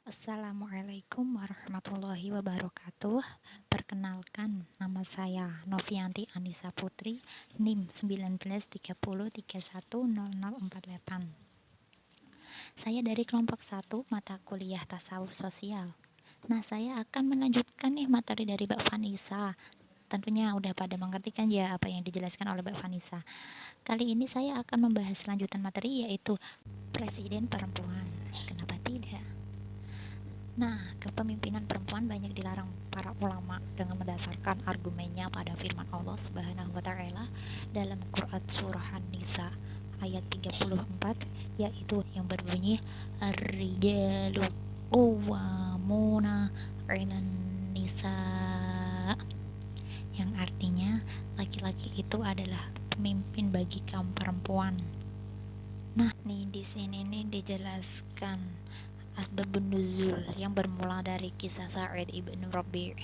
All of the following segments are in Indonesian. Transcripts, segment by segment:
Assalamualaikum warahmatullahi wabarakatuh. Perkenalkan, nama saya Novianti Anissa Putri, NIM 1930310048. Saya dari kelompok 1 mata kuliah Tasawuf Sosial. Nah, saya akan melanjutkan materi dari Mbak Vanessa. Tentunya udah pada mengerti kan ya apa yang dijelaskan oleh Mbak Vanessa. Kali ini saya akan membahas lanjutan materi, yaitu Presiden Perempuan. Kenapa tidak? Nah, kepemimpinan perempuan banyak dilarang para ulama dengan mendasarkan argumennya pada firman Allah Subhanahu wa taala dalam Quran surah An-Nisa ayat 34, yaitu yang berbunyi Ar-rijalu qawwamuna 'alan nisa, yang artinya laki-laki itu adalah pemimpin bagi kaum perempuan. Nah, nih di sini nih dijelaskan asbabun nuzul yang bermula dari kisah Sa'id ibnu Rabi'.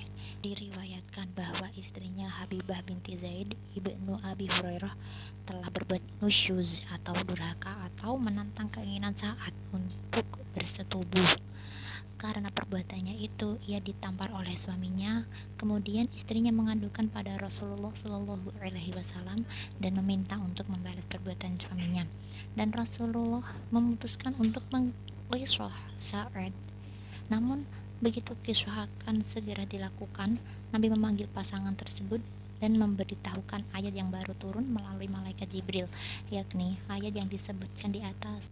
Diriwayatkan bahwa istrinya Habibah binti Zaid ibnu Abi Hurairah telah berbuat nusyuz atau durhaka atau menantang keinginan Sa'ad untuk bersetubuh. Karena perbuatannya itu, ia ditampar oleh suaminya. Kemudian istrinya mengadukan pada Rasulullah Shallallahu Alaihi Wasallam dan meminta untuk membalas perbuatan suaminya. Dan Rasulullah memutuskan untuk mengqisah Sa'ad. Namun begitu kisah akan segera dilakukan, Nabi memanggil pasangan tersebut dan memberitahukan ayat yang baru turun melalui malaikat Jibril, yakni ayat yang disebutkan di atas,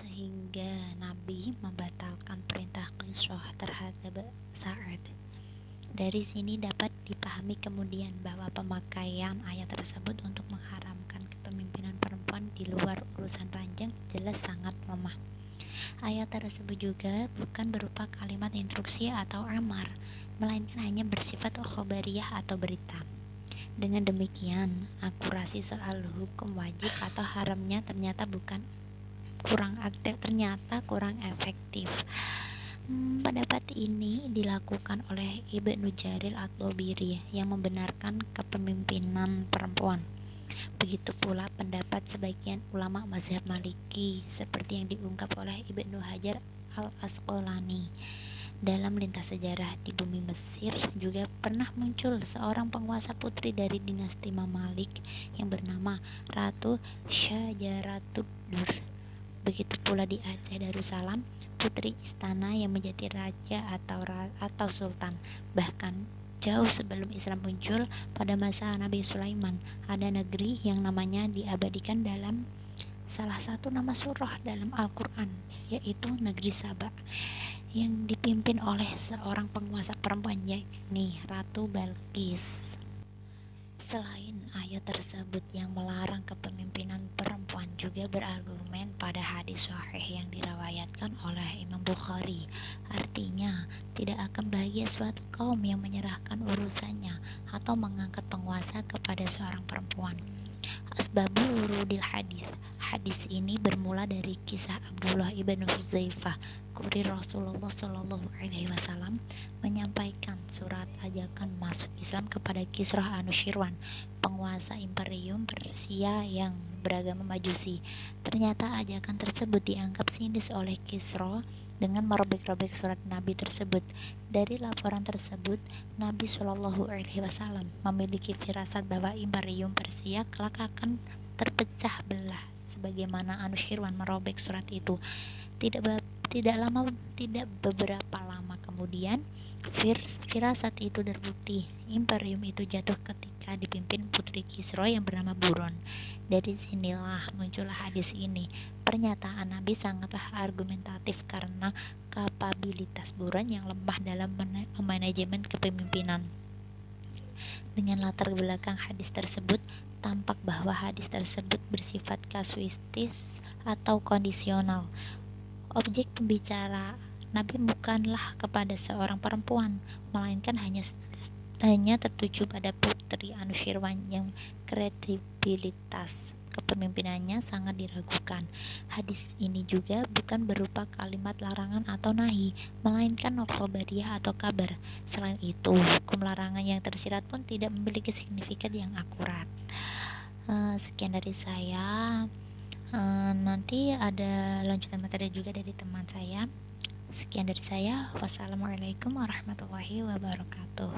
sehingga Nabi membatalkan perintah qisah terhadap Sa'ad. Dari sini dapat dipahami kemudian bahwa pemakaian ayat tersebut untuk mengharamkan kepemimpinan perempuan di luar urusan ranjang jelas sangat lemah. Ayat tersebut juga bukan berupa kalimat instruksi atau amar, melainkan hanya bersifat khobariyah atau berita. Dengan demikian, akurasi soal hukum wajib atau haramnya ternyata kurang efektif. Pendapat ini dilakukan oleh Ibnu Jarir at-Tabari yang membenarkan kepemimpinan perempuan. Begitu pula pendapat sebagian ulama mazhab Maliki seperti yang diungkap oleh Ibnu Hajar al-Asqalani. Dalam lintas sejarah di bumi Mesir juga pernah muncul seorang penguasa putri dari dinasti Mamalik yang bernama Ratu Syajaratub Dur. Begitu pula di Aceh Darussalam, putri istana yang menjadi raja atau sultan. Bahkan jauh sebelum Islam muncul, pada masa Nabi Sulaiman, ada negeri yang namanya diabadikan dalam salah satu nama surah dalam Al-Quran, yaitu negeri Saba, yang dipimpin oleh seorang penguasa perempuan, yakni Ratu Balqis. Selain ayat tersebut yang melarang kepemimpinan perempuan, juga berargumen pada hadis sahih yang dirawayatkan oleh Imam Bukhari. Artinya, tidak akan bahagia suatu kaum yang menyerahkan urusannya atau mengangkat penguasa kepada seorang perempuan. Asbabul wurudil hadis. Hadis ini bermula dari kisah Abdullah ibnu Huzaifah. Kurir Rasulullah Shallallahu Alaihi Wasallam menyampaikan surat ajakan masuk Islam kepada Kisrah Anushirwan, penguasa imperium Persia yang beragama Majusi. Ternyata ajakan tersebut dianggap sinis oleh Kisra dengan merobek-robek surat Nabi tersebut. Dari laporan tersebut, Nabi Shallallahu Alaihi Wasallam memiliki firasat bahwa imperium Persia kelak akan terpecah belah, sebagaimana Anushirwan merobek surat itu. Tidak beberapa lama kemudian, firasat itu terbukti. Imperium itu jatuh ketika dipimpin putri Kisra yang bernama Buron. Dari sinilah muncullah hadis ini. Pernyataan Nabi sangatlah argumentatif karena kapabilitas Buron yang lemah dalam manajemen kepemimpinan. Dengan latar belakang hadis tersebut, tampak bahwa hadis tersebut bersifat kasuistis atau kondisional. Objek pembicara Nabi bukanlah kepada seorang perempuan, melainkan hanya tertuju pada putri Anushirwan yang kredibilitas kepemimpinannya sangat diragukan. Hadis ini juga bukan berupa kalimat larangan atau nahi, melainkan khobariyah atau kabar. Selain itu, hukum larangan yang tersirat pun tidak memiliki signifikat yang akurat. Sekian dari saya. Nanti ada lanjutan materi juga dari teman saya. Sekian dari saya. Wassalamualaikum warahmatullahi wabarakatuh.